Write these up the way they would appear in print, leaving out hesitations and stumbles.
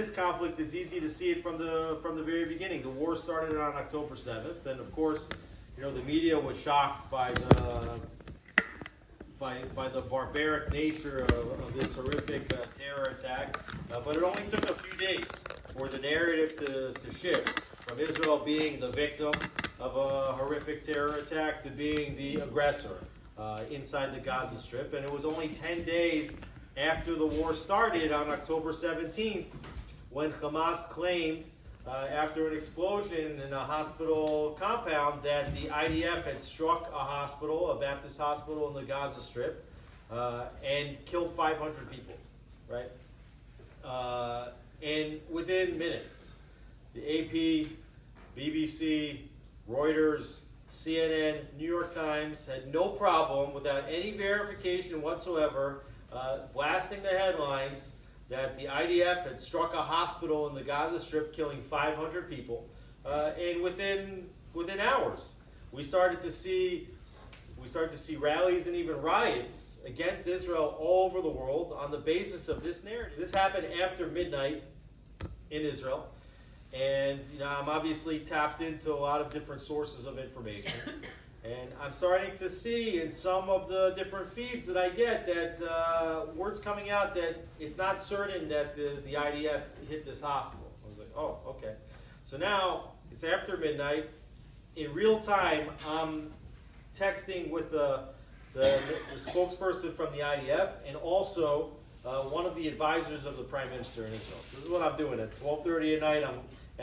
this conflict, it's easy to see it from the very beginning. The war started on October 7th, and of course, you know, the media was shocked by the barbaric nature of this horrific terror attack. But it only took a few days for the narrative to shift from Israel being the victim of a horrific terror attack to being the aggressor inside the Gaza Strip. And it was only 10 days after the war started on October 17th when Hamas claimed, after an explosion in a hospital compound, that the IDF had struck a hospital, a Baptist hospital in the Gaza Strip, and killed 500 people, right? And within minutes, the AP, BBC, Reuters, CNN, New York Times had no problem, without any verification whatsoever, blasting the headlines that the IDF had struck a hospital in the Gaza Strip, killing 500 people. And within hours, we started to see rallies and even riots against Israel all over the world on the basis of this narrative. This happened after midnight in Israel. And you know, I'm obviously tapped into a lot of different sources of information. And I'm starting to see in some of the different feeds that I get that words coming out that it's not certain that the IDF hit this hospital. I was like, oh, okay. So now it's after midnight. In real time, I'm texting with the spokesperson from the IDF and also one of the advisors of the Prime Minister in Israel. So this is what I'm doing at 12:30 at night.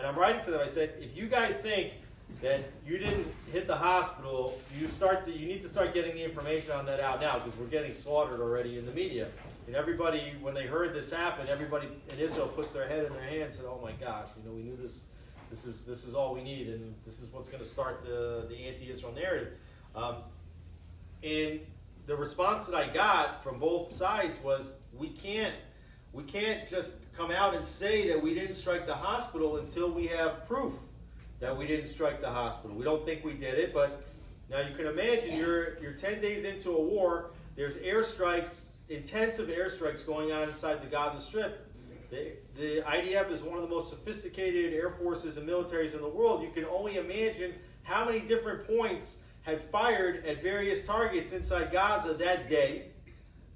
I'm writing to them. I said, if you guys think that you didn't hit the hospital, you need to start getting the information on that out now, because we're getting slaughtered already in the media. And everybody, when they heard this happen, everybody in Israel puts their head in their hands and said, oh my gosh, you know, we knew this. This is all we need, and this is what's going to start the anti-Israel narrative. And the response that I got from both sides was, we can't just come out and say that we didn't strike the hospital until we have proof that we didn't strike the hospital. We don't think we did it, but now you can imagine you're 10 days into a war. There's airstrikes, intensive airstrikes going on inside the Gaza Strip. The IDF is one of the most sophisticated air forces and militaries in the world. You can only imagine how many different points had fired at various targets inside Gaza that day,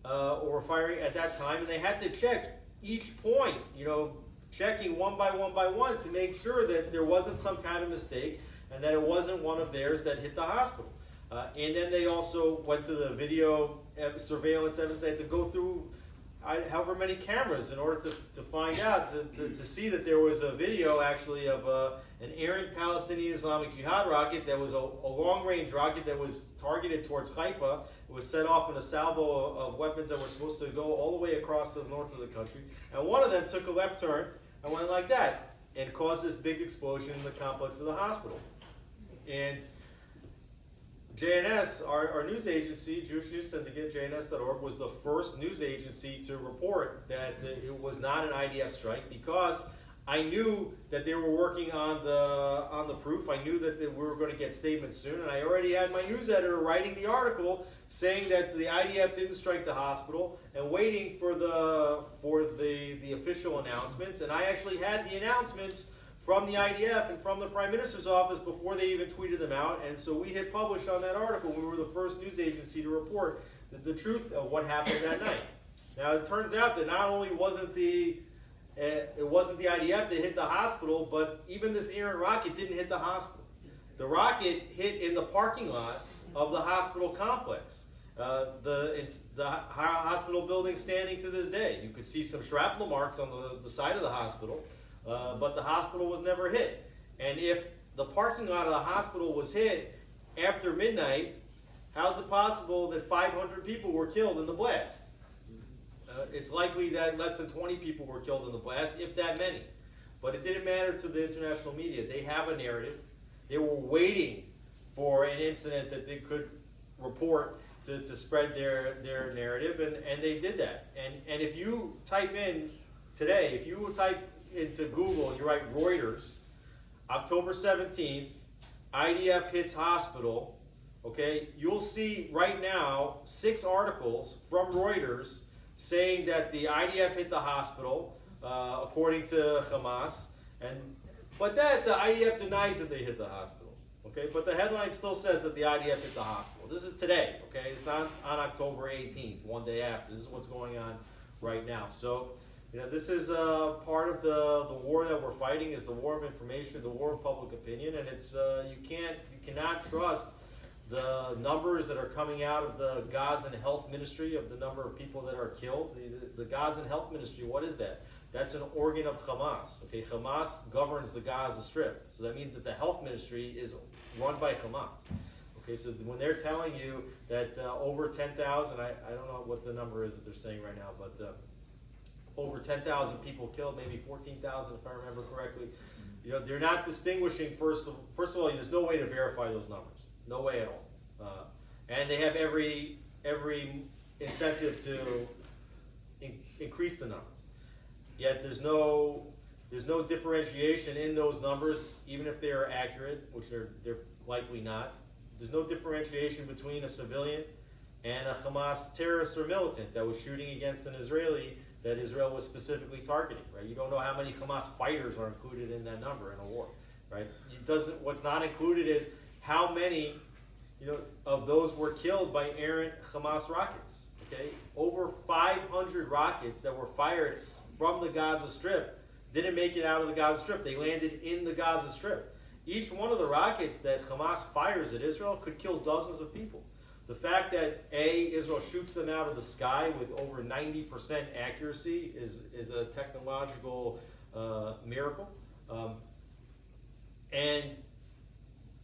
or firing at that time, and they had to check each point, you know, checking one by one to make sure that there wasn't some kind of mistake and that it wasn't one of theirs that hit the hospital. And then they also went to the video surveillance evidence. They had to go through however many cameras in order to find out, to see that there was a video actually of an errant Palestinian Islamic Jihad rocket that was a long-range rocket that was targeted towards Haifa. It was set off in a salvo of weapons that were supposed to go all the way across the north of the country. And one of them took a left turn and went like that and caused this big explosion in the complex of the hospital. And JNS, our news agency, Jewish News Syndicate, JNS.org, was the first news agency to report that it was not an IDF strike, because I knew that they were working on the proof. I knew that we were going to get statements soon, and I already had my news editor writing the article saying that the IDF didn't strike the hospital and waiting for the official announcements. And I actually had the announcements from the IDF and from the Prime Minister's office before they even tweeted them out. And so we hit publish on that article. We were the first news agency to report the truth of what happened that night. Now, it turns out that not only wasn't the IDF that hit the hospital, but even this errant rocket didn't hit the hospital. The rocket hit in the parking lot of the hospital complex. The hospital building standing to this day. You could see some shrapnel marks on the side of the hospital. But the hospital was never hit. And if the parking lot of the hospital was hit after midnight, how is it possible that 500 people were killed in the blast? It's likely that less than 20 people were killed in the blast, if that many. But it didn't matter to the international media. They have a narrative. They were waiting for an incident that they could report to spread their narrative, and they did that. And if you type in today, if you type into Google and you write Reuters, October 17th, IDF hits hospital, okay, you'll see right now 6 articles from Reuters saying that the IDF hit the hospital, according to Hamas. But the IDF denies that they hit the hospital. Okay, but the headline still says that the IDF hit the hospital. This is today. Okay, it's not on October 18th, one day after. This is what's going on right now. So, this is part of the war that we're fighting. Is the war of information, the war of public opinion, and it's you cannot trust the numbers that are coming out of the Gazan Health Ministry of the number of people that are killed. The Gazan Health Ministry, what is that? That's an organ of Hamas. Okay, Hamas governs the Gaza Strip, so that means that the health ministry is run by Hamas. Okay, so when they're telling you that over 10,000, I don't know what the number is that they're saying right now, but over 10,000 people killed, maybe 14,000 if I remember correctly. They're not distinguishing. First of all, there's no way to verify those numbers. No way at all. And they have every incentive to increase the numbers. Yet there's no differentiation in those numbers, even if they are accurate, which they're likely not. There's no differentiation between a civilian and a Hamas terrorist or militant that was shooting against an Israeli that Israel was specifically targeting. Right? You don't know how many Hamas fighters are included in that number in a war. Right? What's not included is how many of those were killed by errant Hamas rockets. Okay, over 500 rockets that were fired from the Gaza Strip didn't make it out of the Gaza Strip. They landed in the Gaza Strip. Each one of the rockets that Hamas fires at Israel could kill dozens of people. The fact that Israel shoots them out of the sky with over 90% accuracy is a technological miracle. And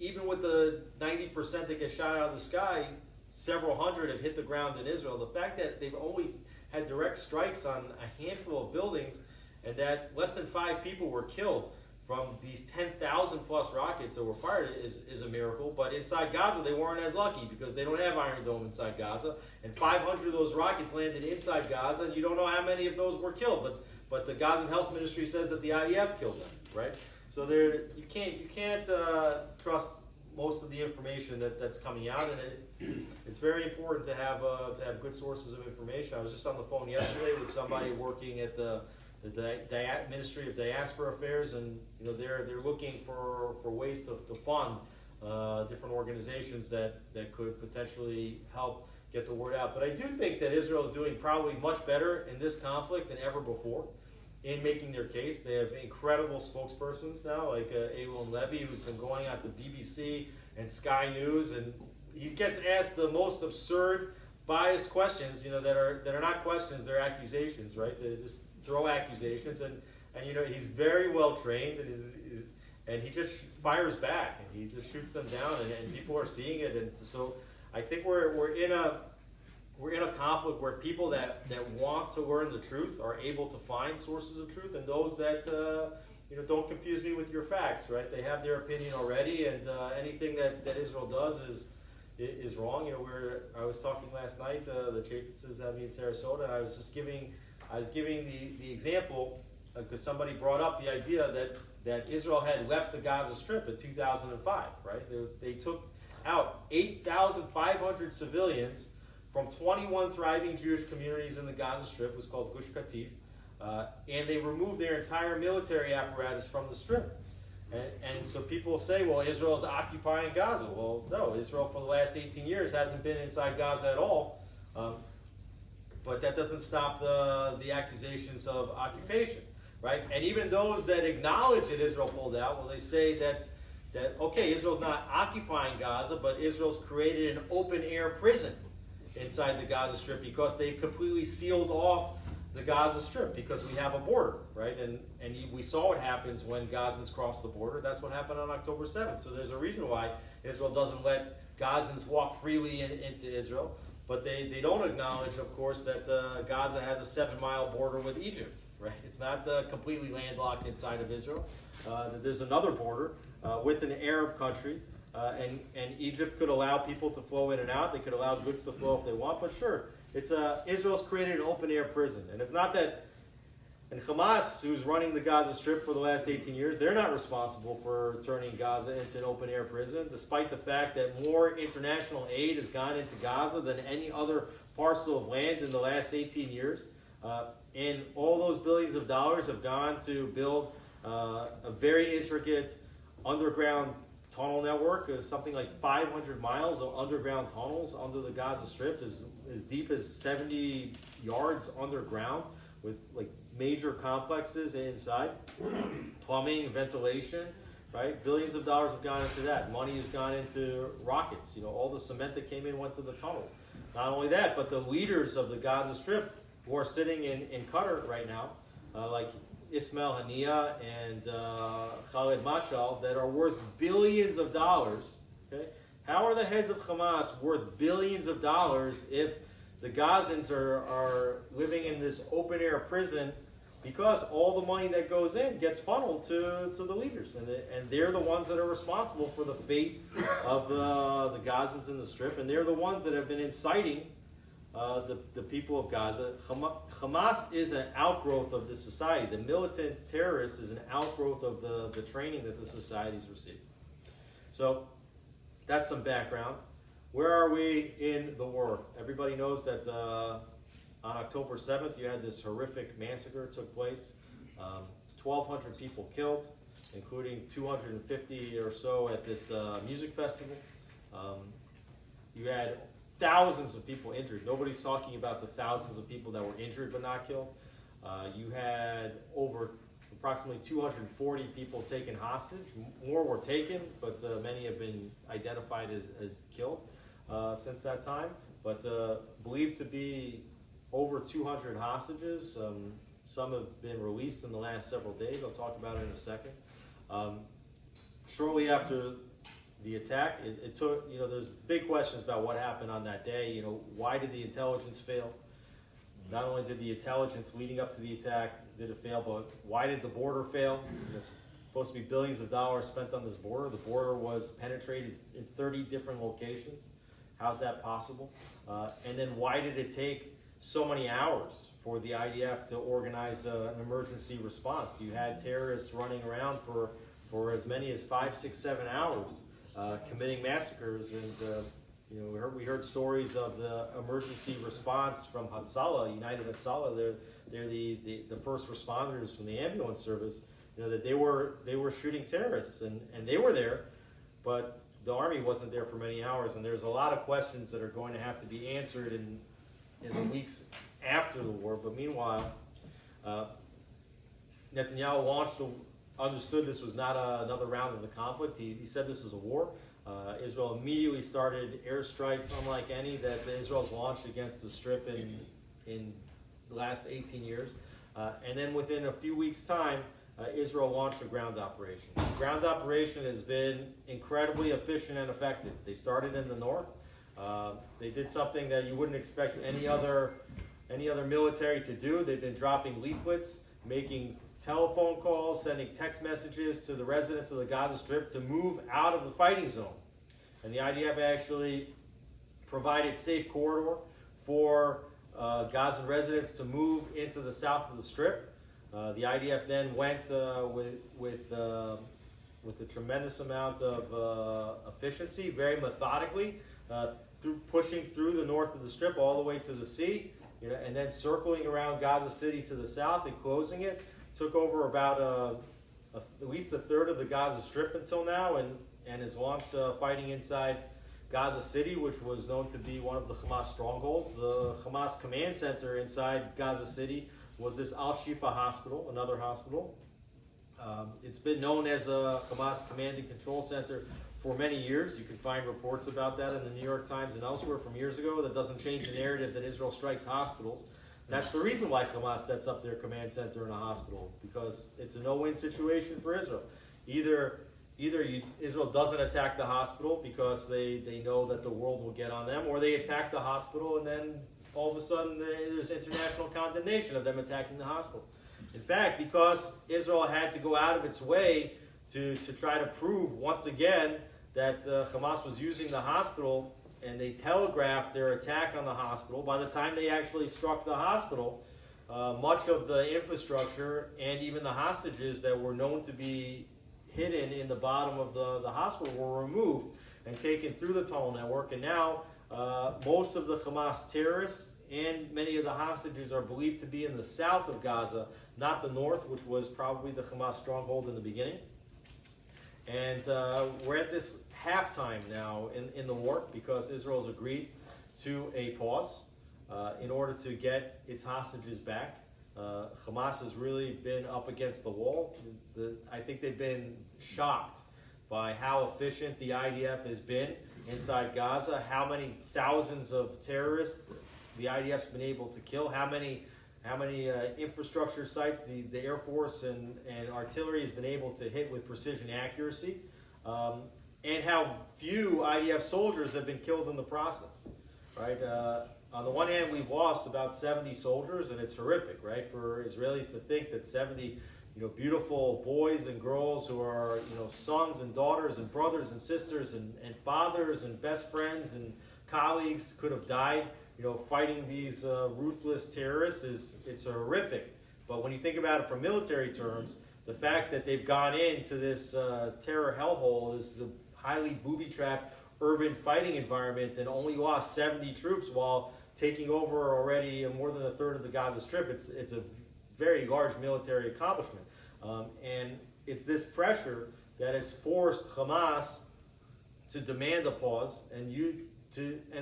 even with the 90% that get shot out of the sky, several hundred have hit the ground in Israel. The fact that they've only had direct strikes on a handful of buildings and that less than 5 people were killed from these 10,000 plus rockets that were fired is a miracle. But inside Gaza, they weren't as lucky because they don't have Iron Dome inside Gaza. And 500 of those rockets landed inside Gaza, and you don't know how many of those were killed. But the Gazan Health Ministry says that the IDF killed them, right? So you can't trust most of the information that's coming out, and it's very important to have good sources of information. I was just on the phone yesterday with somebody working at the Ministry of Diaspora Affairs, and they're looking for ways to fund different organizations that could potentially help get the word out. But I do think that Israel is doing probably much better in this conflict than ever before in making their case. They have incredible spokespersons now, like Eilon Levy, who's been going out to BBC and Sky News, and he gets asked the most absurd, biased questions, that are not questions, they're accusations, right? They just throw accusations, and he's very well trained, and he just fires back, and he just shoots them down, and people are seeing it, and so I think we're in a conflict where people that want to learn the truth are able to find sources of truth, and those that don't confuse me with your facts, right? They have their opinion already, and anything that Israel does is wrong. I was talking last night, the Chaffetzes had me in Sarasota, and I was giving the example because somebody brought up the idea that Israel had left the Gaza Strip in 2005, right? They took out 8,500 civilians from 21 thriving Jewish communities in the Gaza Strip. It was called Gush Katif, and they removed their entire military apparatus from the Strip. And so people say, well, Israel's occupying Gaza. Well, no, Israel for the last 18 years hasn't been inside Gaza at all. But that doesn't stop the accusations of occupation, right? And even those that acknowledge that Israel pulled out, well, they say that okay, Israel's not occupying Gaza, but Israel's created an open-air prison inside the Gaza Strip because they've completely sealed off the Gaza Strip because we have a border, right? And we saw what happens when Gazans cross the border. That's what happened on October 7th. So there's a reason why Israel doesn't let Gazans walk freely into Israel. But they don't acknowledge, of course, that Gaza has a 7-mile border with Egypt, right? It's not completely landlocked inside of Israel. There's another border with an Arab country, and Egypt could allow people to flow in and out. They could allow goods to flow if they want, but sure, Israel's created an open-air prison. And it's not that, and Hamas, who's running the Gaza Strip for the last 18 years, they're not responsible for turning Gaza into an open-air prison, despite the fact that more international aid has gone into Gaza than any other parcel of land in the last 18 years. And all those billions of dollars have gone to build a very intricate underground tunnel network. Something like 500 miles of underground tunnels under the Gaza Strip, as deep as 70 yards underground, with like major complexes inside, plumbing, ventilation, right? Billions of dollars have gone into that. Money has gone into rockets. You know, all the cement that came in went to the tunnels. Not only that, but the leaders of the Gaza Strip who are sitting in Qatar right now, like Ismail Haniyeh and Khaled Mashal, that are worth billions of dollars. Okay? How are the heads of Hamas worth billions of dollars if the Gazans are living in this open-air prison, because all the money that goes in gets funneled to the leaders, and they're the ones that are responsible for the fate of the Gazans in the Strip, and they're the ones that have been inciting the people of Gaza. Hamas is an outgrowth of this society. The militant terrorist is an outgrowth of the training that the society's received. So that's some background. Where are we in the war? Everybody knows that on October 7th, you had this horrific massacre took place. 1,200 people killed, including 250 or so at this music festival. You had thousands of people injured. Nobody's talking about the thousands of people that were injured but not killed. You had over approximately 240 people taken hostage. More were taken, but many have been identified as killed since that time. But believed to be over 200 hostages. Some have been released in the last several days. I'll talk about it in a second. Shortly after the attack, it took, there's big questions about what happened on that day. Why did the intelligence fail? Not only did the intelligence leading up to the attack did it fail, but why did the border fail? It's supposed to be billions of dollars spent on this border. The border was penetrated in 30 different locations. How's that possible? And then why did it take so many hours for the IDF to organize an emergency response? You had terrorists running around for as many as 5, 6, 7 hours, committing massacres. And we heard stories of the emergency response from Hatzalah, United Hatzalah. They're the first responders from the ambulance service. That they were shooting terrorists, and they were there, but the army wasn't there for many hours. And there's a lot of questions that are going to have to be answered in the weeks after the war. But meanwhile, Netanyahu understood this was not another round of the conflict. He said this is a war. Israel immediately started airstrikes unlike any that Israel's launched against the Strip in the last 18 years. And then within a few weeks' time, Israel launched a ground operation. The ground operation has been incredibly efficient and effective. They started in the north. They did something that you wouldn't expect any other military to do. They've been dropping leaflets, making telephone calls, sending text messages to the residents of the Gaza Strip to move out of the fighting zone. And the IDF actually provided safe corridor for Gazan residents to move into the south of the Strip. The IDF then went with a tremendous amount of efficiency, very methodically, pushing through the north of the Strip all the way to the sea, and then circling around Gaza City to the south and closing it. Took over about at least a third of the Gaza Strip until now, and has launched fighting inside Gaza City, which was known to be one of the Hamas strongholds. The Hamas command center inside Gaza City was this Al-Shifa hospital, another hospital. It's been known as a Hamas command and control center for many years. You can find reports about that in the New York Times and elsewhere from years ago. That doesn't change the narrative that Israel strikes hospitals. That's the reason why Hamas sets up their command center in a hospital, because it's a no-win situation for Israel. Either Israel doesn't attack the hospital because they know that the world will get on them, or they attack the hospital and then all of a sudden there's international condemnation of them attacking the hospital. In fact, because Israel had to go out of its way to try to prove once again that Hamas was using the hospital, and they telegraphed their attack on the hospital, by the time they actually struck the hospital, much of the infrastructure and even the hostages that were known to be hidden in the bottom of the hospital were removed and taken through the tunnel network. And now most of the Hamas terrorists and many of the hostages are believed to be in the south of Gaza, not the north, which was probably the Hamas stronghold in the beginning. And we're at this halftime now in the war because Israel's agreed to a pause in order to get its hostages back. Hamas has really been up against the wall. I think they've been shocked by how efficient the IDF has been inside Gaza, how many thousands of terrorists the IDF's been able to kill, how many infrastructure sites the Air Force and artillery has been able to hit with precision accuracy, and how few IDF soldiers have been killed in the process, right? On the one hand, we've lost about 70 soldiers, and it's horrific, right, for Israelis to think that 70 beautiful boys and girls who are, sons and daughters and brothers and sisters and fathers and best friends and colleagues could have died, fighting these ruthless terrorists it's horrific. But when you think about it from military terms, the fact that they've gone into this terror hellhole, this highly booby-trapped urban fighting environment, and only lost 70 troops while taking over already more than a third of the Gaza Strip, it's a very large military accomplishment. And it's this pressure that has forced Hamas to demand a pause, and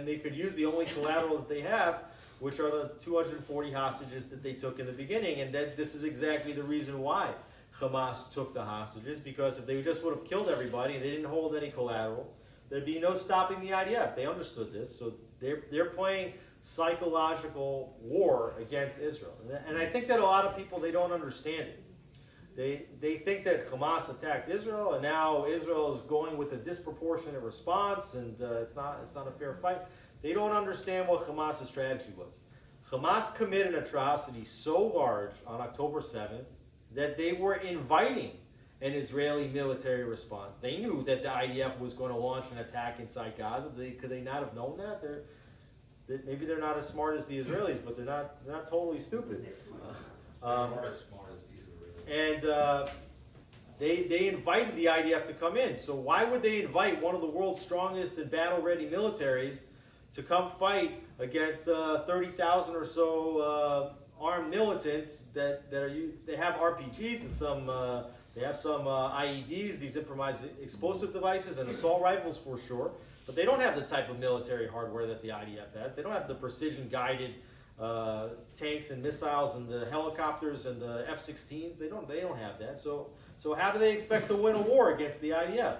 they could use the only collateral that they have, which are the 240 hostages that they took in the beginning. And that this is exactly the reason why Hamas took the hostages, because if they just would have killed everybody and they didn't hold any collateral, there'd be no stopping the IDF. They understood this, so they're playing psychological war against Israel. And I think that a lot of people, they don't understand it. They think that Hamas attacked Israel, and now Israel is going with a disproportionate response, and it's not a fair fight. They don't understand what Hamas' strategy was. Hamas committed an atrocity so large on October 7th that they were inviting an Israeli military response. They knew that the IDF was going to launch an attack inside Gaza. Could they not have known that? Maybe they're not as smart as the Israelis, but they're not totally stupid. They're not as smart as the Israelis. And they invited the IDF to come in. So why would they invite one of the world's strongest and battle-ready militaries to come fight against 30,000 or so armed militants that they have RPGs and some they have some IEDs, these improvised explosive devices, and assault rifles for sure. But they don't have the type of military hardware that the IDF has. They don't have the precision-guided tanks and missiles and the helicopters and the F-16s. They don't have that. So how do they expect to win a war against the IDF?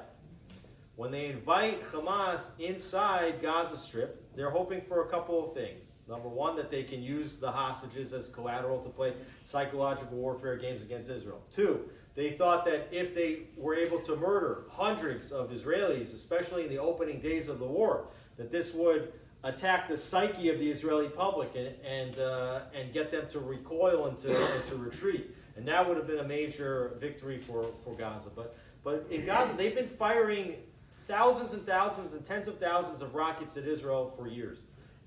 When they invite Hamas inside Gaza Strip, they're hoping for a couple of things. Number one, that they can use the hostages as collateral to play psychological warfare games against Israel. Two, they thought that if they were able to murder hundreds of Israelis, especially in the opening days of the war, that this would attack the psyche of the Israeli public and get them to recoil and to retreat. And that would have been a major victory for Gaza. But in Gaza, they've been firing thousands and thousands and tens of thousands of rockets at Israel for years.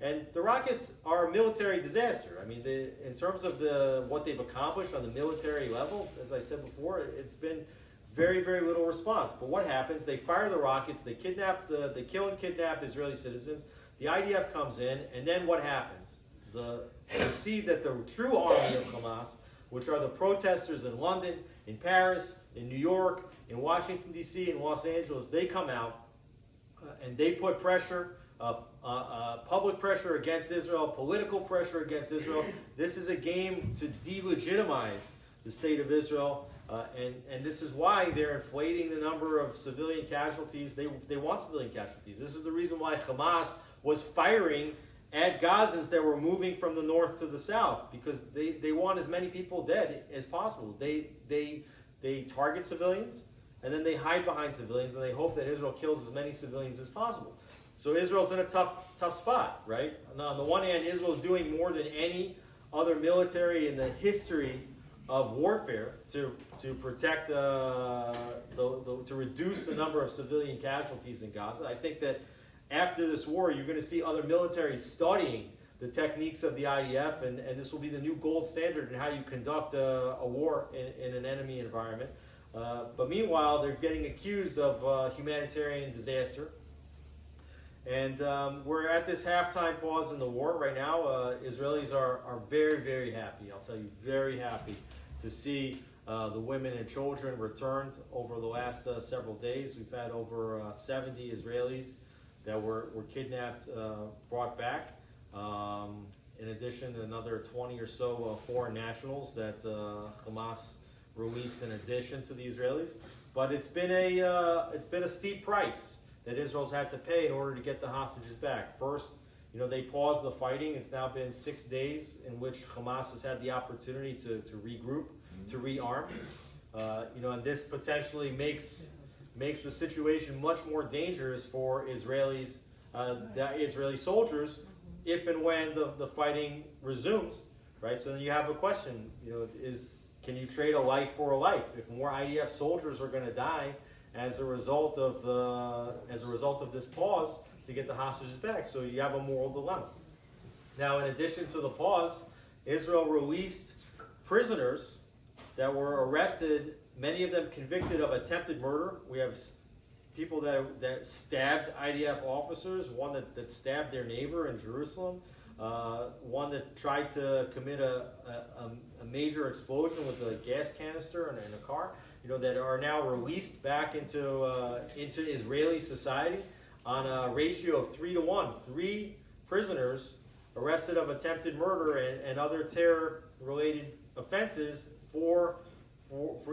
And the rockets are a military disaster. I mean, in terms of what they've accomplished on the military level, as I said before, it's been very, very little response. But what happens? They fire the rockets, they kill and kidnap Israeli citizens, the IDF comes in, and then what happens? You see that the true army of Hamas, which are the protesters in London, in Paris, in New York, in Washington, D.C., in Los Angeles, they come out and they put pressure, public pressure against Israel, political pressure against Israel. This is a game to delegitimize the state of Israel, and this is why they're inflating the number of civilian casualties. They want civilian casualties. This is the reason why Hamas was firing at Gazans that were moving from the north to the south, because they want as many people dead as possible. They target civilians, and then they hide behind civilians, and they hope that Israel kills as many civilians as possible. So Israel's in a tough spot, right? On the one hand, Israel's doing more than any other military in the history of warfare to protect, to reduce the number of civilian casualties in Gaza. I think that after this war, you're going to see other militaries studying the techniques of the IDF, and this will be the new gold standard in how you conduct a war in an enemy environment. But meanwhile, they're getting accused of humanitarian disaster. And we're at this halftime pause in the war right now. Israelis are very, very happy. I'll tell you, very happy to see the women and children returned over the last several days. We've had over 70 Israelis that were kidnapped, brought back. In addition, another 20 or so foreign nationals that Hamas released in addition to the Israelis. But it's been a steep price that Israel's had to pay in order to get the hostages back. First, they paused the fighting. It's now been 6 days in which Hamas has had the opportunity to regroup, to rearm. And this potentially makes the situation much more dangerous for Israelis, the Israeli soldiers, if and when the fighting resumes, right? So then you have a question, can you trade a life for a life? If more IDF soldiers are going to die as a result of this pause to get the hostages back, so you have a moral dilemma. Now, in addition to the pause, Israel released prisoners that were arrested, many of them convicted of attempted murder. We have people that stabbed IDF officers, one that stabbed their neighbor in Jerusalem, one that tried to commit a major explosion with a gas canister in a car, that are now released back into Israeli society on a ratio of 3 to 1. 3 prisoners arrested of attempted murder and other terror-related offenses for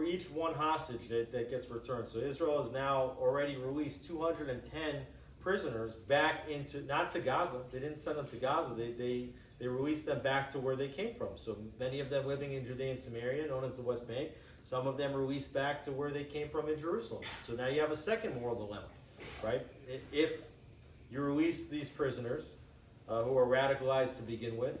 each one hostage that gets returned. So Israel has now already released 210 prisoners back not to Gaza. They didn't send them to Gaza. They released them back to where they came from. So many of them living in Judea and Samaria, known as the West Bank. Some of them released back to where they came from in Jerusalem. So now you have a second moral dilemma, right? If you release these prisoners who are radicalized to begin with,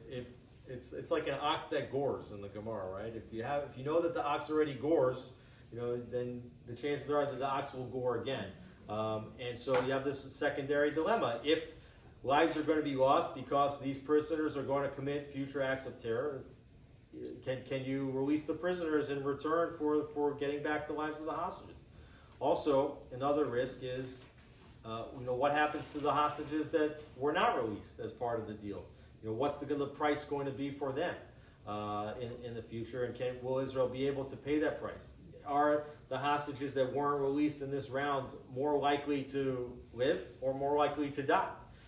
if it's like an ox that gores in the Gemara, right? If you know that the ox already gores, then the chances are that the ox will gore again. And so you have this secondary dilemma. If lives are going to be lost because these prisoners are going to commit future acts of terror, can you release the prisoners in return for getting back the lives of the hostages? Also, another risk is, what happens to the hostages that were not released as part of the deal? What's the price going to be for them in the future, and will Israel be able to pay that price? Are the hostages that weren't released in this round more likely to live or more likely to die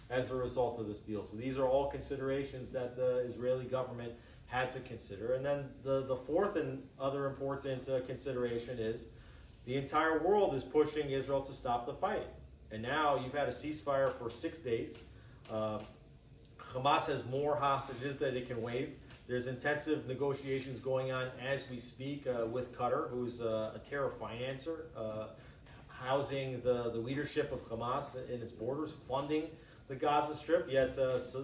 as a result of this deal? So these are all considerations that the Israeli government had to consider. And then the fourth and other important consideration is the entire world is pushing Israel to stop the fighting. And now you've had a ceasefire for 6 days. Hamas has more hostages that it can waive. There's intensive negotiations going on as we speak with Qatar, who's a terror financer, housing the leadership of Hamas in its borders, funding the Gaza Strip, yet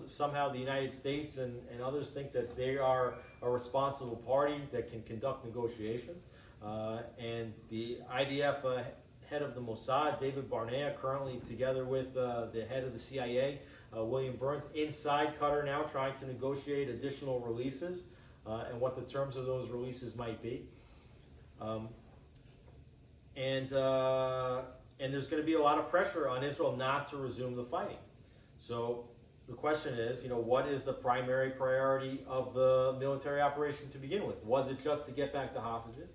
somehow the United States and others think that they are a responsible party that can conduct negotiations. And the IDF head of the Mossad, David Barnea, currently together with the head of the CIA, William Burns, inside Qatar now trying to negotiate additional releases and what the terms of those releases might be. And there's going to be a lot of pressure on Israel not to resume the fighting. So the question is, what is the primary priority of the military operation to begin with? Was it just to get back the hostages?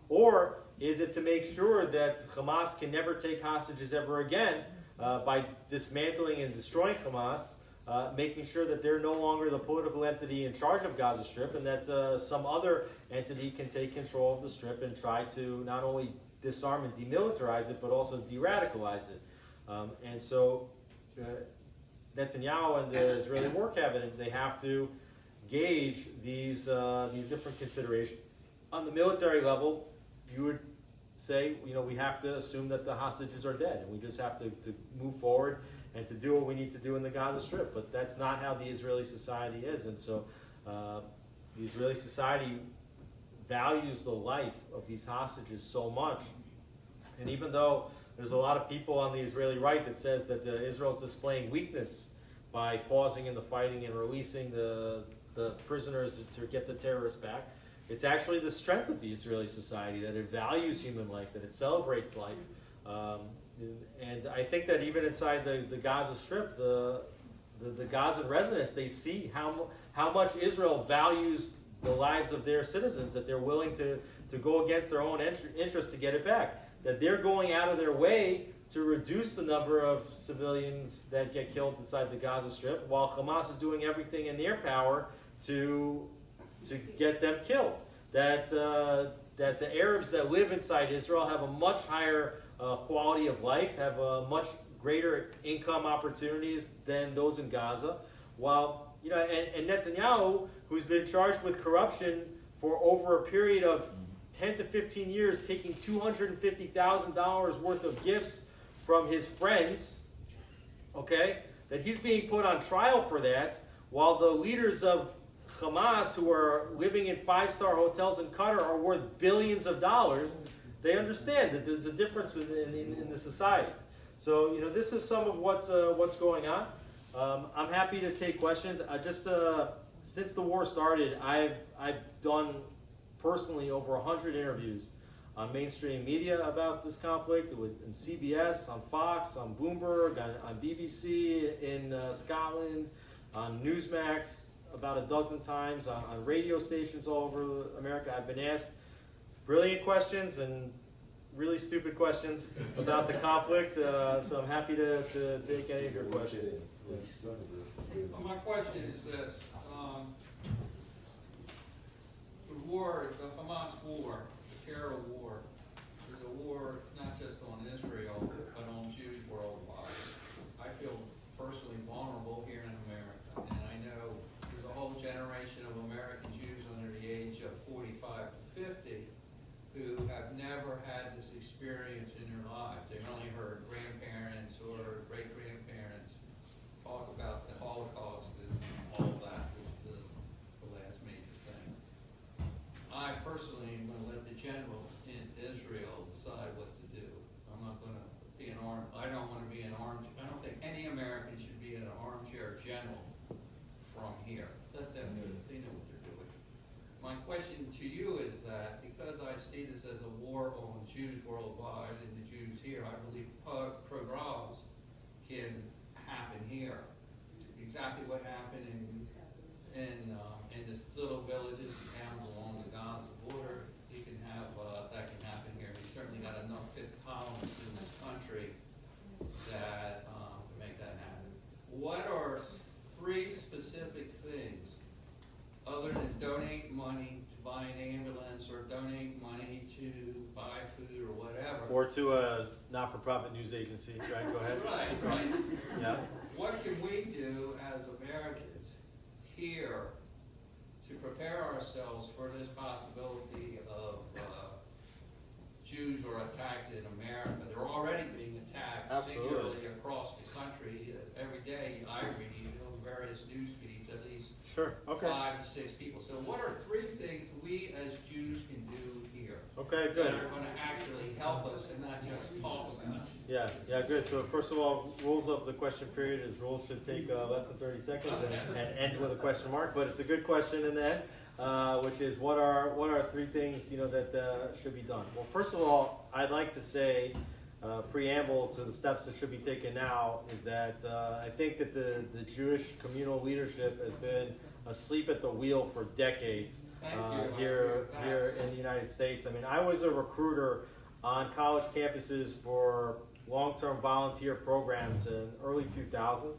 Or is it to make sure that Hamas can never take hostages ever again by dismantling and destroying Hamas, making sure that they're no longer the political entity in charge of Gaza Strip and that some other entity can take control of the Strip and try to not only disarm and demilitarize it, but also de-radicalize it. And so Netanyahu and the Israeli War Cabinet, they have to gauge these different considerations. On the military level, you would say, we have to assume that the hostages are dead, and we just have to move forward and to do what we need to do in the Gaza Strip. But that's not how the Israeli society is, and so the Israeli society values the life of these hostages so much. And even though there's a lot of people on the Israeli right that says that Israel's displaying weakness by pausing in the fighting and releasing the prisoners to get the terrorists back, it's actually the strength of the Israeli society that it values human life, that it celebrates life. And I think that even inside the Gaza Strip, the Gazan residents, they see how much Israel values the lives of their citizens, that they're willing to go against their own interests to get it back. That they're going out of their way to reduce the number of civilians that get killed inside the Gaza Strip, while Hamas is doing everything in their power to get them killed. That the Arabs that live inside Israel have a much higher quality of life, have a much greater income opportunities than those in Gaza. While, and Netanyahu, who's been charged with corruption for over a period of 10 to 15 years, taking $250,000 worth of gifts from his friends, okay, that he's being put on trial for that, while the leaders of Hamas, who are living in five-star hotels in Qatar, are worth billions of dollars. They understand that there's a difference in the society. So, this is some of what's going on. I'm happy to take questions. I just since the war started, I've done personally over 100 interviews on mainstream media about this conflict, in CBS, on Fox, on Bloomberg, on BBC in Scotland, on Newsmax about a dozen times, on radio stations all over America. I've been asked brilliant questions and really stupid questions about the conflict, so I'm happy to take any of your questions. Well, my question is this. The war, the Hamas war, the terror war, is a war not just on Israel, but on Jews worldwide. I feel personally vulnerable here in America, and I know there's a whole generation of American Jews under the age of 45 to 50 who have never had this experience in their lives. They've only heard grandparents or great-grandparents talk about the Holocaust and all of that, which is the last major thing. I personally am going to let the general in Israel decide what to do. I'm not going to be an I don't want to be an armchair. I don't think any American should be an armchair general from here. Let them do it. They know what they're doing. My question to you is that because I see this as a war on Jews worldwide and the Jews here, I believe pogroms can happen here. Exactly what happened in this little villages and towns along the Gaza border, you can have that can happen here. We certainly got enough fifth columnists in this country that to make that happen. What are three specific things other than donate money to buy an ambulance or donate money to buy food or whatever? Or to a not-for-profit news agency, right? Go ahead. Right. Yeah. What can we do as Americans here to prepare ourselves for this possibility of Jews are attacked in America? They're already being attacked singularly across the country. Every day I read on various news feeds at least 5 to 6 people. So what are three things we as Jews can do here Okay, good. that are going to actually help us and not just talk about it? Yeah, good. So first of all, rules of the question period is rules should take less than 30 seconds and end with a question mark, but it's a good question in the end, which is what are three things that should be done? Well, first of all, I'd like to say preamble to the steps that should be taken now is that I think that the Jewish communal leadership has been asleep at the wheel for decades here in the United States. I mean, I was a recruiter on college campuses for long-term volunteer programs in early 2000s.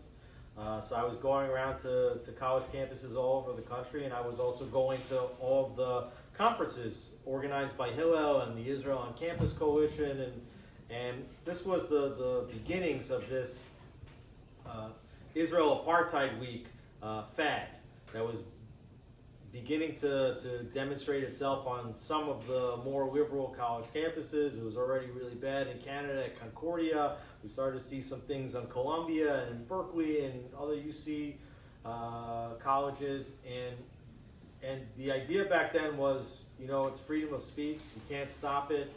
So I was going around to college campuses all over the country, and I was also going to all of the conferences organized by Hillel and the Israel on Campus Coalition, and this was the beginnings of this Israel Apartheid Week fad that was beginning to demonstrate itself on some of the more liberal college campuses. It was already really bad in Canada at Concordia. We started to see some things on Columbia and Berkeley and other UC colleges. And the idea back then was, it's freedom of speech. You can't stop it.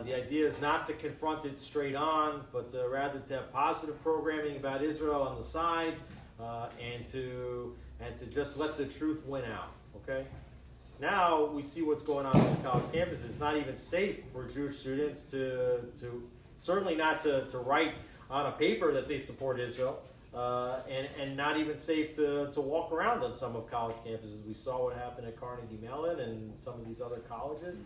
The idea is not to confront it straight on, but rather to have positive programming about Israel on the side, and to just let the truth win out. Okay. Now we see what's going on the college campuses. It's not even safe for Jewish students to certainly not to write on a paper that they support Israel, and not even safe to walk around on some of college campuses. We saw what happened at Carnegie Mellon and some of these other colleges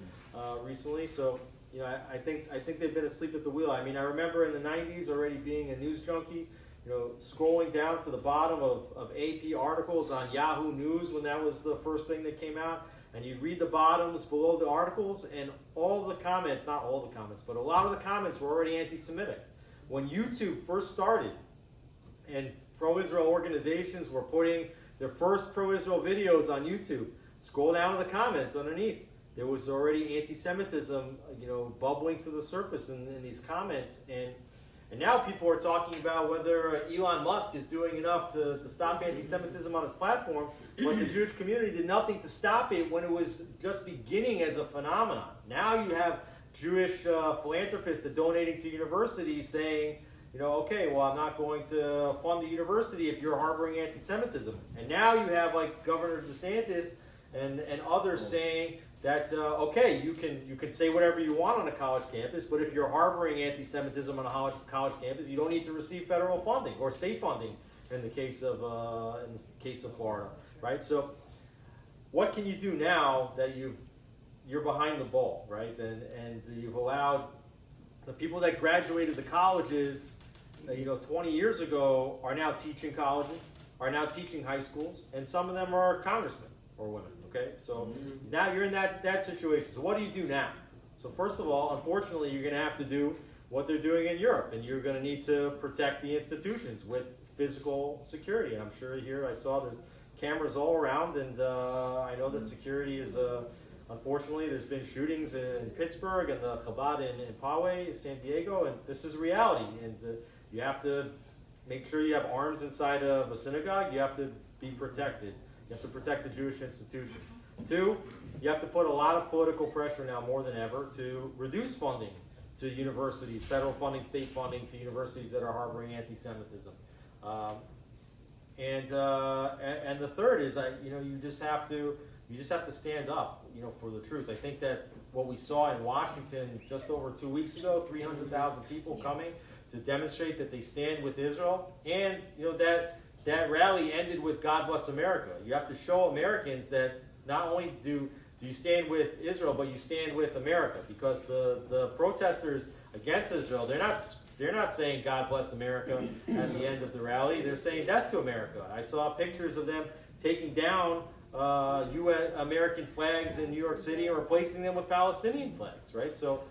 recently. So, you know, I think they've been asleep at the wheel. I mean, I remember in the 90s already being a news junkie, you know, scrolling down to the bottom of AP articles on Yahoo News when that was the first thing that came out. And you'd read the bottoms below the articles, and all the comments, not all the comments, but a lot of the comments were already anti-Semitic. When YouTube first started, and pro-Israel organizations were putting their first pro-Israel videos on YouTube, scroll down to the comments underneath. There was already anti-Semitism, you know, bubbling to the surface in these comments. And now people are talking about whether Elon Musk is doing enough to stop anti-Semitism on his platform, but the Jewish community did nothing to stop it when it was just beginning as a phenomenon. Now you have Jewish philanthropists that donating to universities saying, you know, okay, well, I'm not going to fund the university if you're harboring anti-Semitism. And now you have like Governor DeSantis and others saying that, okay, you can say whatever you want on a college campus, but if you're harboring anti-Semitism on a college campus, you don't need to receive federal funding or state funding in the case of Florida, right? So what can you do now that you're behind the ball, right? And you've allowed the people that graduated the colleges, 20 years ago are now teaching colleges, are now teaching high schools, and some of them are congressmen or women. Okay, so now you're in that situation. So what do you do now? So first of all, unfortunately, you're going to have to do what they're doing in Europe, and you're going to need to protect the institutions with physical security. And I'm sure here I saw there's cameras all around, and I know that security is, unfortunately, there's been shootings in Pittsburgh and the Chabad in Poway, San Diego, and this is reality. And you have to make sure you have arms inside of a synagogue. You have to be protected. You have to protect the Jewish institutions. 2, you have to put a lot of political pressure now more than ever to reduce funding to universities, federal funding, state funding to universities that are harboring anti-Semitism. And the third is, you just have to stand up, for the truth. I think that what we saw in Washington just over 2 weeks ago, 300,000 people coming to demonstrate that they stand with Israel, and that rally ended with God Bless America. You have to show Americans that not only do you stand with Israel, but you stand with America, because the protesters against Israel, they're not saying God Bless America at the end of the rally. They're saying death to America. I saw pictures of them taking down U.S. American flags in New York City and replacing them with Palestinian flags, right? So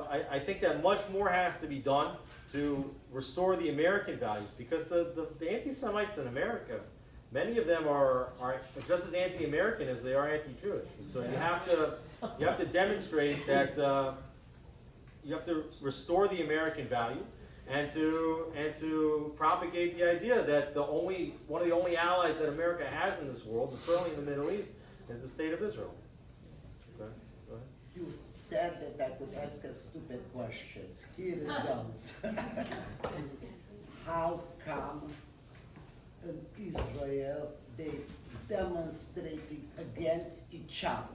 I think that much more has to be done to restore the American values, because the anti-Semites in America, many of them are just as anti-American as they are anti-Jewish. So you have to demonstrate that you have to restore the American value, and to propagate the idea that one of the only allies that America has in this world, and certainly in the Middle East, is the state of Israel. Okay, go ahead. You said that I could ask a stupid question. Here it goes. How come in Israel they demonstrating against each other?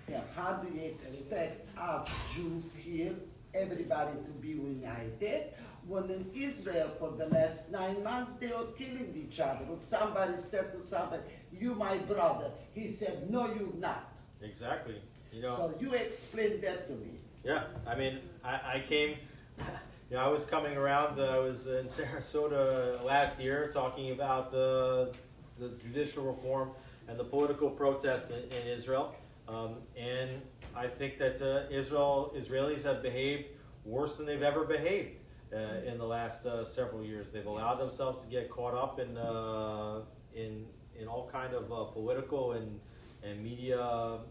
Yeah, how do you expect us Jews here, everybody to be united, when in Israel for the last 9 months they are killing each other? Somebody said to somebody, "You my brother." He said, "No, you're not." Exactly. So you explain that to me. Yeah, I mean, I came, I was coming around, I was in Sarasota last year talking about the judicial reform and the political protests in Israel. And I think that Israelis have behaved worse than they've ever behaved in the last several years. They've allowed themselves to get caught up in all kind of political and media,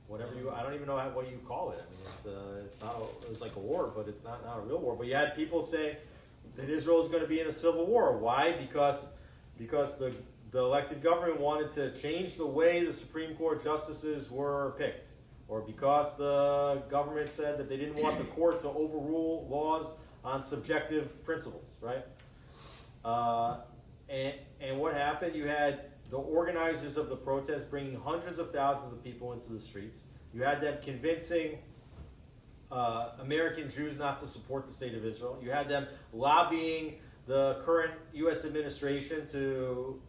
whatever I don't even know what you call it. I mean, it's like a war, but it's not a real war. But you had people saying that Israel is going to be in a civil war. Why? Because the elected government wanted to change the way the Supreme Court justices were picked, or because the government said that they didn't want the court to overrule laws on subjective principles, right? And what happened? You had the organizers of the protest bringing hundreds of thousands of people into the streets. You had them convincing American Jews not to support the state of Israel. You had them lobbying the current U.S. administration to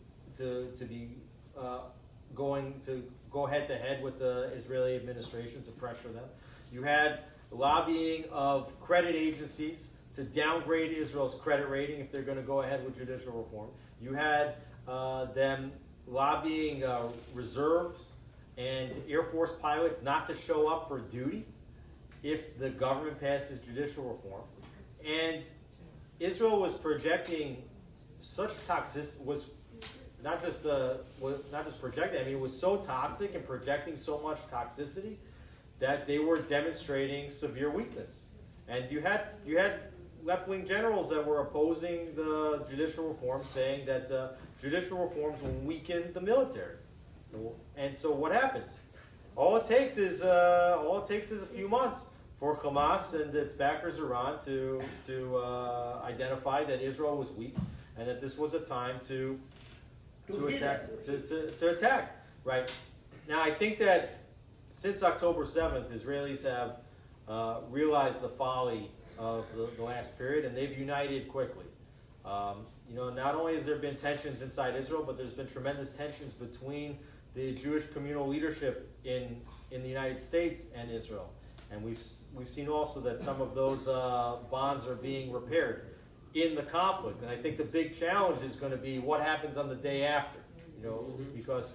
be going to go head to head with the Israeli administration to pressure them. You had lobbying of credit agencies to downgrade Israel's credit rating if they're going to go ahead with judicial reform. You had them lobbying reserves and Air Force pilots not to show up for duty if the government passes judicial reform. And Israel was projecting such toxicity, was not just projecting, I mean, it was so toxic and projecting so much toxicity that they were demonstrating severe weakness. And you had left-wing generals that were opposing the judicial reform, saying that judicial reforms will weaken the military. And so what happens? All it takes is a few months for Hamas and its backers Iran to identify that Israel was weak and that this was a time to attack. Right now, I think that since October 7th, Israelis have realized the folly of the last period, and they've united quickly. Not only has there been tensions inside Israel, but there's been tremendous tensions between the Jewish communal leadership in the United States and Israel. And we've seen also that some of those bonds are being repaired in the conflict. And I think the big challenge is going to be what happens on the day after. Because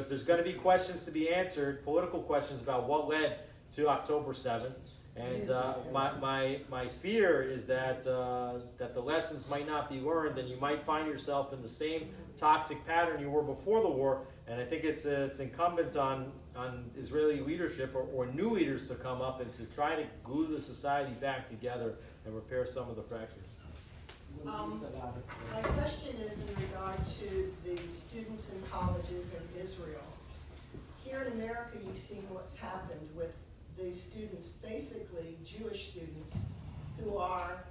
there's going to be questions to be answered, political questions about what led to October 7th. And my fear is that the lessons might not be learned, and you might find yourself in the same toxic pattern you were before the war. And I think it's incumbent on Israeli leadership or new leaders to come up and to try to glue the society back together and repair some of the fractures. My question is in regard to the students in colleges in Israel. Here in America, you've seen what's happened with the students, basically Jewish students, who are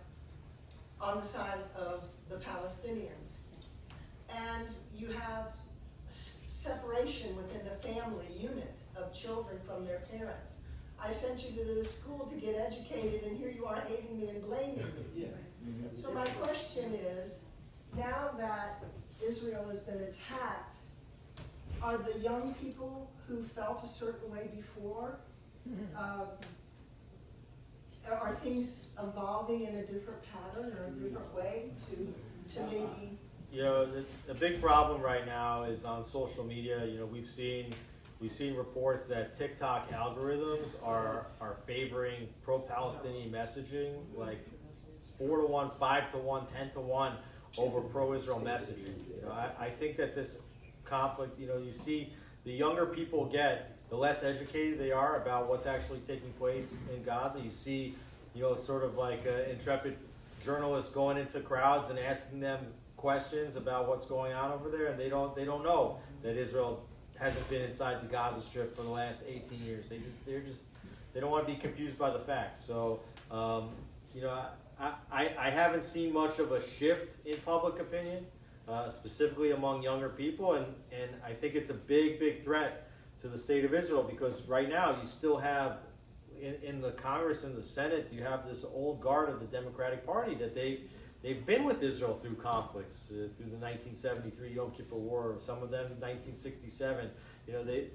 on the side of the Palestinians. And you have separation within the family unit of children from their parents. I sent you to this school to get educated, and here you are hating me and blaming me. So my question is, now that Israel has been attacked, are the young people who felt a certain way before, are things evolving in a different pattern or a different way to maybe? The big problem right now is on social media. We've seen reports that TikTok algorithms are favoring pro-Palestinian messaging, like 4-to-1, 5-to-1, 10-to-1 over pro-Israel messaging. I think that this conflict, you see the younger people get, the less educated they are about what's actually taking place in Gaza. You see, sort of like intrepid journalists going into crowds and asking them questions about what's going on over there, and they don't know that Israel hasn't been inside the Gaza Strip for the last 18 years. They don't want to be confused by the facts. So, I haven't seen much of a shift in public opinion, specifically among younger people, and I think it's a big threat to the state of Israel, because right now you still have in the Congress and the Senate, you have this old guard of the Democratic Party that they've been with Israel through conflicts, through the 1973 Yom Kippur War, some of them 1967.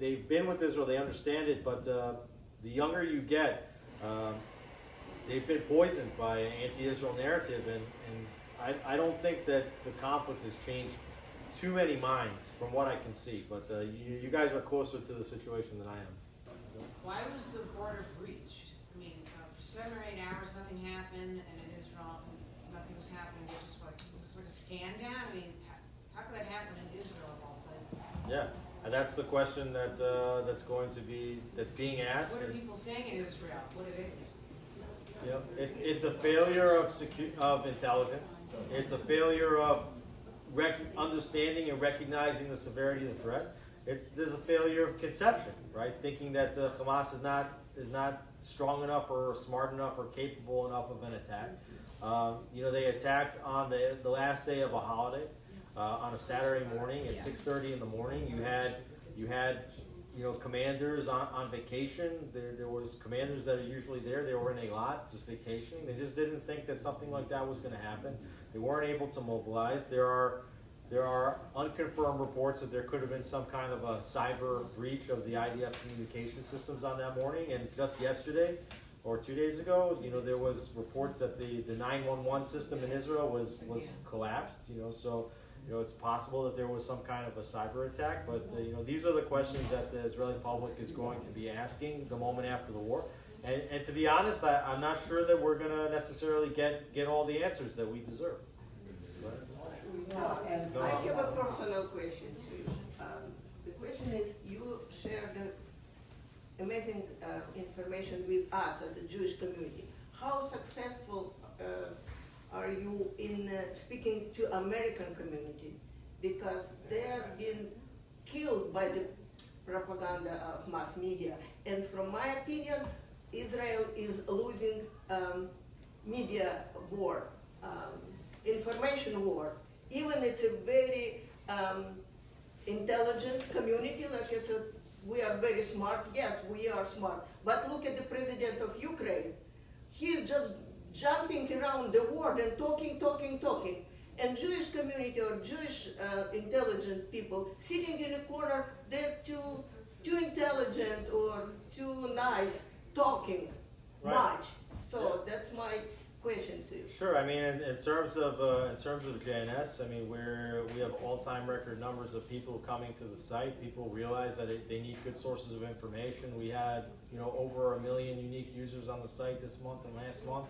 They've been with Israel, they understand it, but the younger you get, they've been poisoned by an anti-Israel narrative, and I don't think that the conflict has changed too many minds from what I can see, but you guys are closer to the situation than I am. Why was the border breached? I mean, for 7 or 8 hours, nothing happened, and in Israel, nothing was happening. It was just like sort of stand down. I mean, how could that happen in Israel of all places? Yeah, and that's the question that's being asked. What are people saying in Israel? What do they think? It's a failure of intelligence. It's a failure of understanding and recognizing the severity of the threat. There's a failure of conception, right? Thinking that Hamas is not strong enough or smart enough or capable enough of an attack. They attacked on the last day of a holiday, on a Saturday morning at 6:30 in the morning. You had commanders on vacation. There was commanders that are usually there. They were in a lot, just vacationing. They just didn't think that something like that was going to happen. They weren't able to mobilize. There are unconfirmed reports that there could have been some kind of a cyber breach of the IDF communication systems on that morning. And just yesterday, or 2 days ago, there was reports that the 911 system in Israel was collapsed. So it's possible that there was some kind of a cyber attack. But these are the questions that the Israeli public is going to be asking the moment after the war. And to be honest, I'm not sure that we're going to necessarily get all the answers that we deserve. I have a personal question to you. The question is, you shared amazing information with us as a Jewish community. How successful are you in speaking to American community? Because they have been killed by the propaganda of mass media. And from my opinion, Israel is losing media war, information war. Even it's a very intelligent community, like I said, we are very smart. Yes, we are smart. But look at the president of Ukraine. He's just jumping around the world and talking. And Jewish community or Jewish intelligent people sitting in a corner, they're too intelligent or too nice talking much. So that's my question to you. Sure. I mean, in terms of JNS, I mean, we have all-time record numbers of people coming to the site. People realize that they need good sources of information. We had over 1 million unique users on the site this month and last month.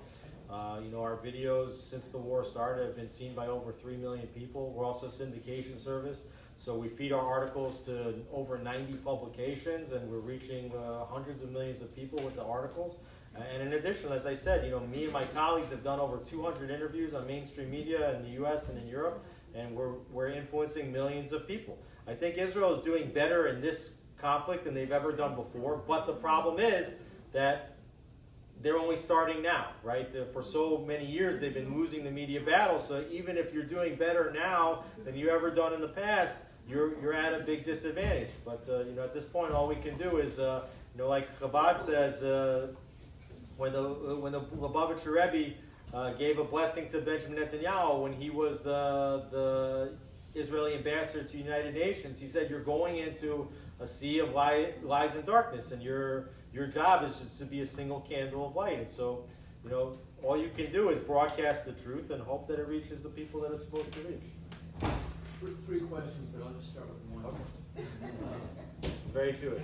Our videos since the war started have been seen by over 3 million people. We're also a syndication service, so we feed our articles to over 90 publications, and we're reaching hundreds of millions of people with the articles. And in addition, as I said, me and my colleagues have done over 200 interviews on mainstream media in the U.S. and in Europe, and we're influencing millions of people. I think Israel is doing better in this conflict than they've ever done before, but the problem is that they're only starting now, right? For so many years, they've been losing the media battle, so even if you're doing better now than you've ever done in the past, you're at a big disadvantage. But, at this point, all we can do is, like Chabad says, when the Lubavitcher Rebbe gave a blessing to Benjamin Netanyahu when he was the Israeli ambassador to the United Nations, he said, "You're going into a sea of lies and darkness, and your job is just to be a single candle of light." And so, all you can do is broadcast the truth and hope that it reaches the people that it's supposed to reach. Three questions, but I'll just start with one. Okay. Very to it.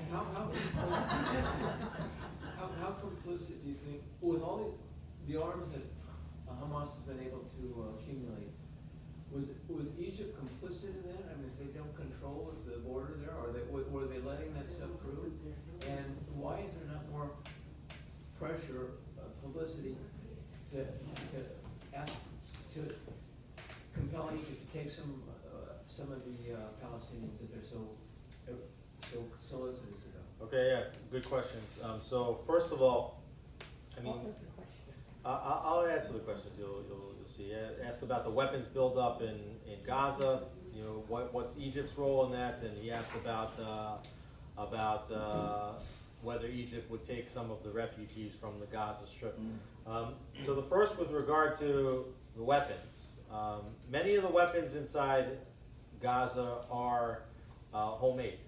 How complicit do you think, with all the arms that Hamas has been able to accumulate, was Egypt complicit in that? I mean, if they don't control the border there, were they letting that stuff through? And why is there not more pressure, publicity, to ask to compel Egypt to take some of the Palestinians that they're so solicitous about? Okay, yeah, good questions. So first of all, I mean, I'll answer the questions. You'll see. Asked about the weapons buildup in Gaza. What's Egypt's role in that, and he asked about whether Egypt would take some of the refugees from the Gaza Strip. So the first, with regard to the weapons, many of the weapons inside Gaza are homemade.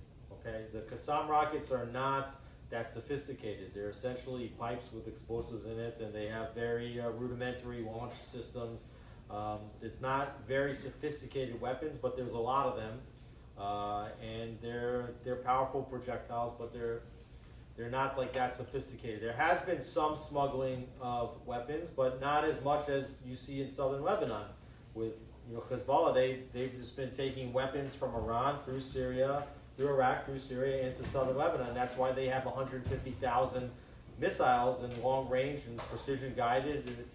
Okay, the Qassam rockets are not that sophisticated. They're essentially pipes with explosives in it, and they have very rudimentary launch systems. It's not very sophisticated weapons, but there's a lot of them, and they're powerful projectiles, but they're not like that sophisticated. There has been some smuggling of weapons, but not as much as you see in southern Lebanon with Hezbollah. They've just been taking weapons from Iran through Syria, through Iraq, through Syria, into southern Lebanon. That's why they have 150,000 missiles in long range and precision guided.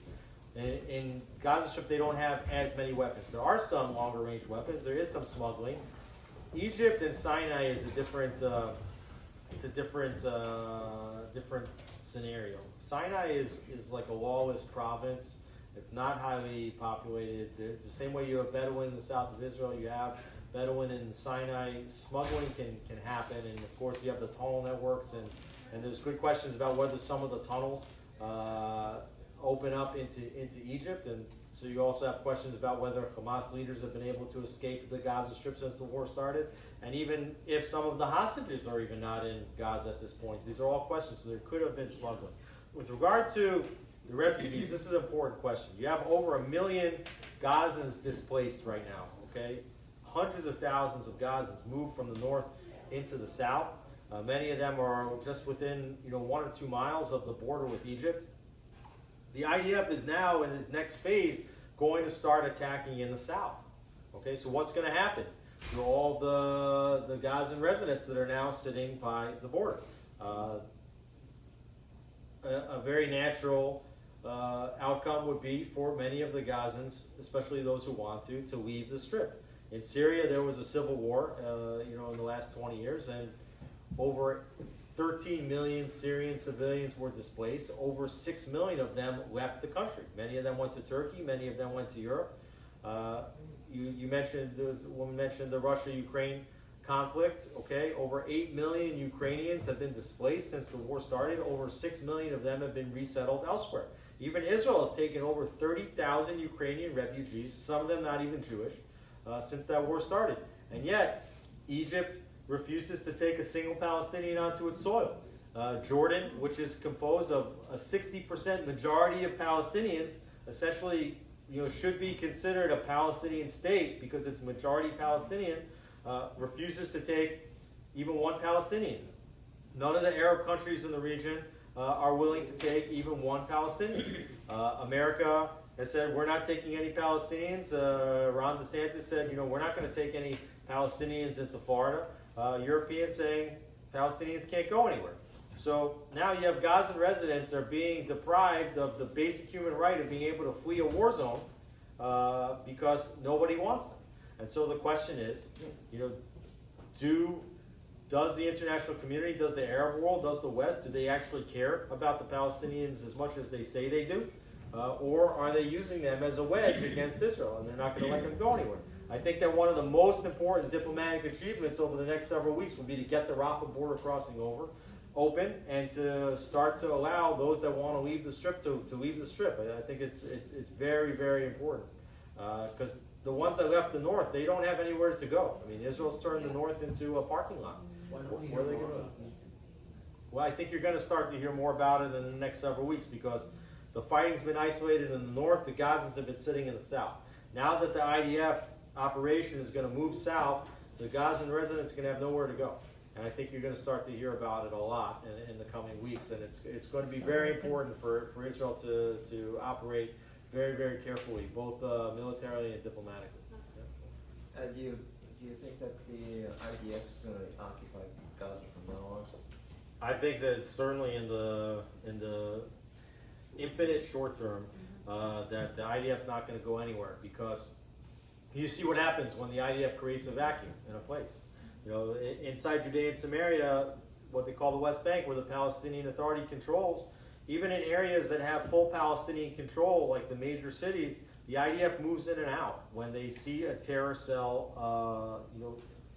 In Gaza Strip, they don't have as many weapons. There are some longer range weapons. There is some smuggling. Egypt and Sinai is a different. It's a different scenario. Sinai is like a lawless province. It's not highly populated. The same way you have Bedouin in the south of Israel, you have Bedouin and Sinai smuggling can happen, and of course you have the tunnel networks, and there's good questions about whether some of the tunnels open up into Egypt, and so you also have questions about whether Hamas leaders have been able to escape the Gaza Strip since the war started, and even if some of the hostages are even not in Gaza at this point. These are all questions, so there could have been smuggling. With regard to the refugees, this is an important question. You have over 1 million Gazans displaced right now, okay? Hundreds of thousands of Gazans moved from the north into the south. Many of them are just within 1 or 2 miles of the border with Egypt. The IDF is now in its next phase going to start attacking in the south. Okay, so what's going to happen to all the Gazan residents that are now sitting by the border? A very natural outcome would be for many of the Gazans, especially those who want to leave the Strip. In Syria, there was a civil war, in the last 20 years, and over 13 million Syrian civilians were displaced. Over 6 million of them left the country. Many of them went to Turkey. Many of them went to Europe. You mentioned, the woman mentioned the Russia-Ukraine conflict. Okay, over 8 million Ukrainians have been displaced since the war started. Over 6 million of them have been resettled elsewhere. Even Israel has taken over 30,000 Ukrainian refugees, some of them not even Jewish, since that war started. And yet, Egypt refuses to take a single Palestinian onto its soil. Jordan, which is composed of a 60% majority of Palestinians, essentially should be considered a Palestinian state because it's majority Palestinian, refuses to take even one Palestinian. None of the Arab countries in the region are willing to take even one Palestinian. America has said, we're not taking any Palestinians. Ron DeSantis said, we're not going to take any Palestinians into Florida. Europeans saying Palestinians can't go anywhere. So now you have Gazan residents that are being deprived of the basic human right of being able to flee a war zone because nobody wants them. And so the question is, does the international community, does the Arab world, does the West, do they actually care about the Palestinians as much as they say they do? Or are they using them as a wedge against Israel and they're not going to let them go anywhere? I think that one of the most important diplomatic achievements over the next several weeks will be to get the Rafah border crossing open and to start to allow those that want to leave the Strip to leave the Strip. I think it's very, very important because the ones that left the north, they don't have anywhere to go. I mean, Israel's turned the north into a parking lot. Where are they going to? Well, I think you're going to start to hear more about it in the next several weeks because the fighting's been isolated in the north. The Gazans have been sitting in the south. Now that the IDF operation is going to move south, the Gazan residents are going to have nowhere to go. And I think you're going to start to hear about it a lot in the coming weeks. And it's going to be very important for Israel to operate very, very carefully, both militarily and diplomatically. Yeah. Do you think that the IDF is going to occupy Gaza from now on? I think that certainly in the infinite short term, that the IDF's not going to go anywhere because you see what happens when the IDF creates a vacuum in a place. Inside Judea and Samaria, what they call the West Bank, where the Palestinian Authority controls, even in areas that have full Palestinian control, like the major cities, the IDF moves in and out. When they see a terror cell,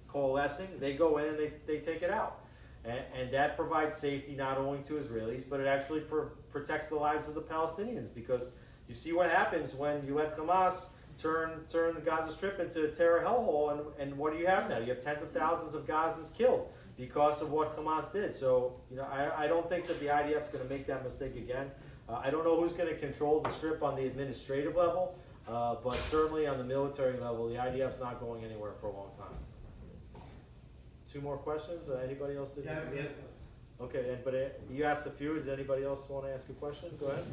coalescing, they go in and they take it out. And that provides safety not only to Israelis, but it actually protects the lives of the Palestinians because you see what happens when you let Hamas turn the Gaza Strip into a terror hellhole, and what do you have now? You have tens of thousands of Gazans killed because of what Hamas did. So, I don't think that the IDF is going to make that mistake again. I don't know who's going to control the Strip on the administrative level, but certainly on the military level, the IDF is not going anywhere for a long time. 2 more questions? Anybody else did? Yeah. Okay, but you asked a few. Does anybody else want to ask a question? Go ahead.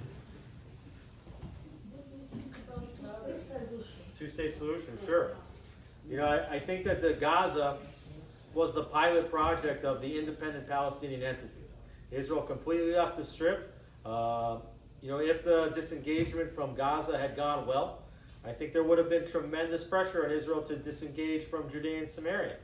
Two-state solution, sure. I think that the Gaza was the pilot project of the independent Palestinian entity. Israel completely left the Strip. If the disengagement from Gaza had gone well, I think there would have been tremendous pressure on Israel to disengage from Judea and Samaria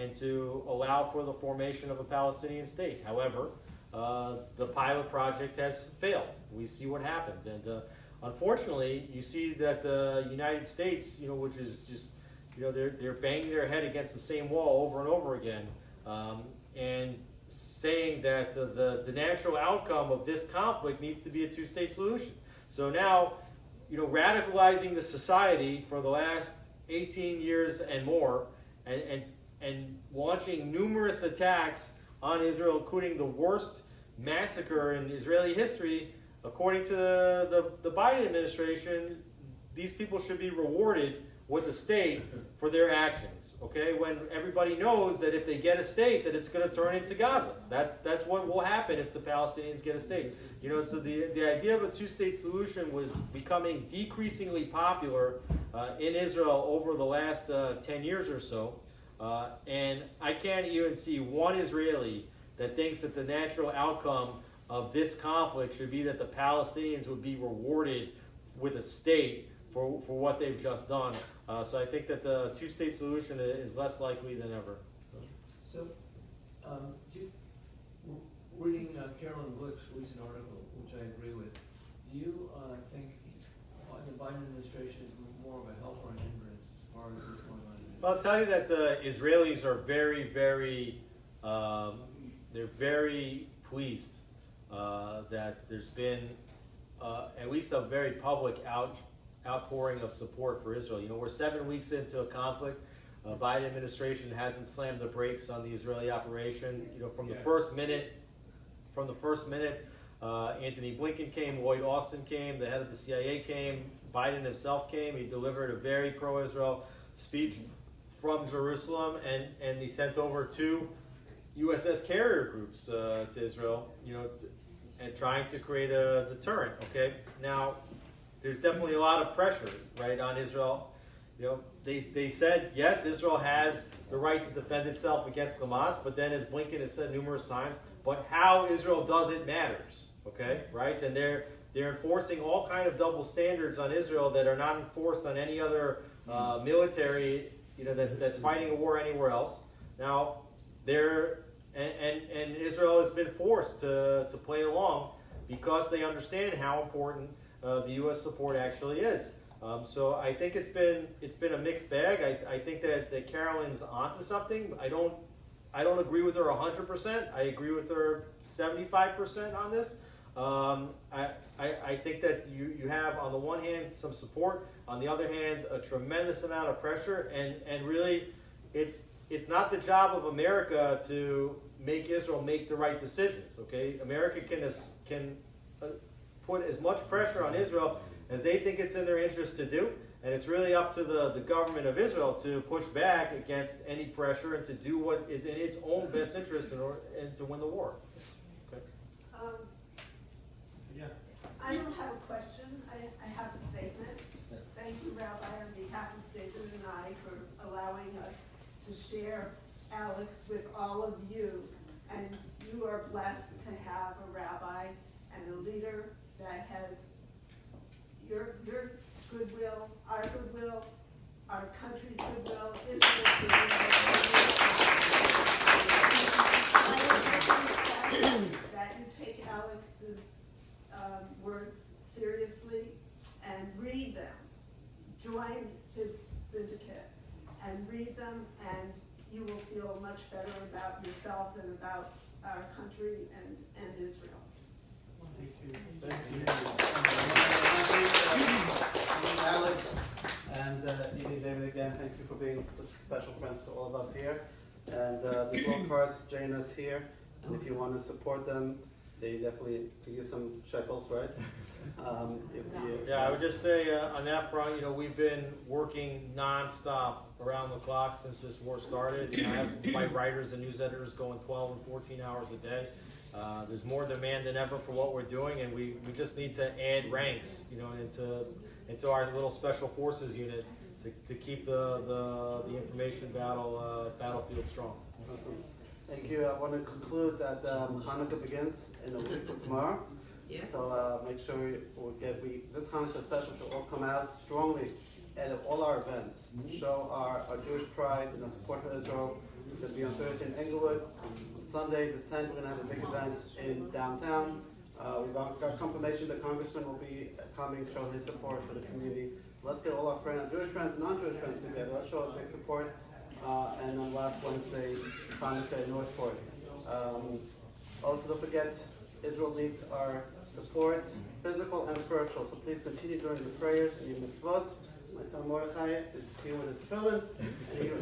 and to allow for the formation of a Palestinian state. However, the pilot project has failed. We see what happened. And unfortunately, you see that the United States, which is just they're banging their head against the same wall over and over again, and saying that the natural outcome of this conflict needs to be a two-state solution. So now, radicalizing the society for the last 18 years and more, and launching numerous attacks on Israel, including the worst massacre in Israeli history, according to the Biden administration, these people should be rewarded with a state for their actions, okay? When everybody knows that if they get a state, that it's going to turn into Gaza. That's what will happen if the Palestinians get a state. So the idea of a two-state solution was becoming decreasingly popular in Israel over the last 10 years or so. And I can't even see one Israeli that thinks that the natural outcome of this conflict should be that the Palestinians would be rewarded with a state for what they've just done. So I think that the two-state solution is less likely than ever. So, reading Carolyn Glick's recent article, which I agree with, do you think the Biden administration is more of a help or an hindrance as far as what's going on? Well, I'll tell you that Israelis are very, very, they're very pleased that there's been at least a very public outpouring of support for Israel. We're 7 weeks into a conflict. Biden administration hasn't slammed the brakes on the Israeli operation. From the first minute, Anthony Blinken came, Lloyd Austin came, the head of the CIA came, Biden himself came. He delivered a very pro-Israel speech from Jerusalem, and he sent over 2 USS carrier groups to Israel, and trying to create a deterrent. Okay, now there's definitely a lot of pressure, right, on Israel. They said yes, Israel has the right to defend itself against Hamas, but then, as Blinken has said numerous times, but how Israel does it matters. Okay, right, and they're enforcing all kind of double standards on Israel that are not enforced on any other military, that's fighting a war anywhere else. Now, and Israel has been forced to play along because they understand how important the U.S. support actually is. So I think it's been a mixed bag. I think that Carolyn's onto something. I don't agree with her 100%. I agree with her 75% on this. I think that you have, on the one hand, some support, on the other hand, a tremendous amount of pressure, and really, it's not the job of America to make Israel make the right decisions. Okay, America can put as much pressure on Israel as they think it's in their interest to do, and it's really up to the government of Israel to push back against any pressure and to do what is in its own best interest and to win the war. Okay. I don't have a question. I have a statement. Thank you, Rabbi, on behalf of David and I, for allowing us to share Alex with all of you. And you are blessed to have a rabbi and a leader that has your goodwill, our country's goodwill, Israel's goodwill. That you take Alex's words seriously and read them. Join his syndicate and read them, and you will feel much better about yourself and about our country and Israel. Thank you. Alex and Edie, David again, thank you for being such special friends to all of us here. And the Globe Cars join us here. And if you want to support them, they definitely could use some shekels, right? Yeah, I would just say on that front, we've been working nonstop around the clock since this war started. I have my writers and news editors going 12 and 14 hours a day. There's more demand than ever for what we're doing, and we just need to add ranks, into our little special forces unit to keep the information battlefield strong. Awesome. Thank you. I want to conclude that Hanukkah begins in a week from tomorrow. Yeah. So make sure this Hanukkah special should all come out strongly at all our events to show our Jewish pride and our support for Israel. It's going to be on Thursday in Englewood. On Sunday, the 10th, we're going to have a big event in downtown. We've got confirmation the congressman will be coming, showing his support for the community let's get all our friends, Jewish friends and non-Jewish friends together. Let's show a big support. And on last Wednesday, Hanukkah in Northport. Also, don't forget, Israel needs our support, physical and spiritual. So please continue during your prayers and your mitzvot. My son Mordechai is here with his tefillin.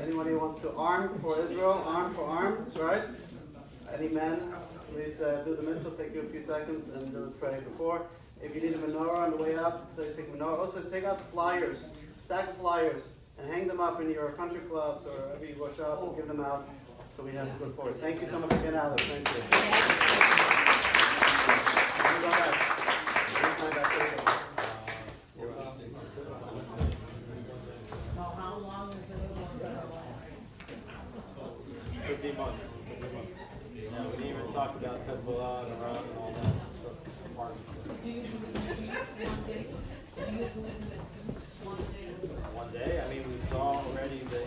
Anyone who wants to arm for Israel, arm for arms, right? Any men, please do the mitzvah. Take you a few seconds and do the prayer before. If you need a menorah on the way out, please take a menorah. Also, take out the flyers, stack of flyers, and hang them up in your country clubs or wherever you go shop and give them out so we have a good force. Thank you so much again, Alex. Thank you. Go back. So how long is this going to last? Could be months. Yeah, we didn't even talk about Hezbollah and Iran and all that. So, it's a part of it. Do you believe in peace one day? Do you believe in peace one day? One day, I mean, we saw already the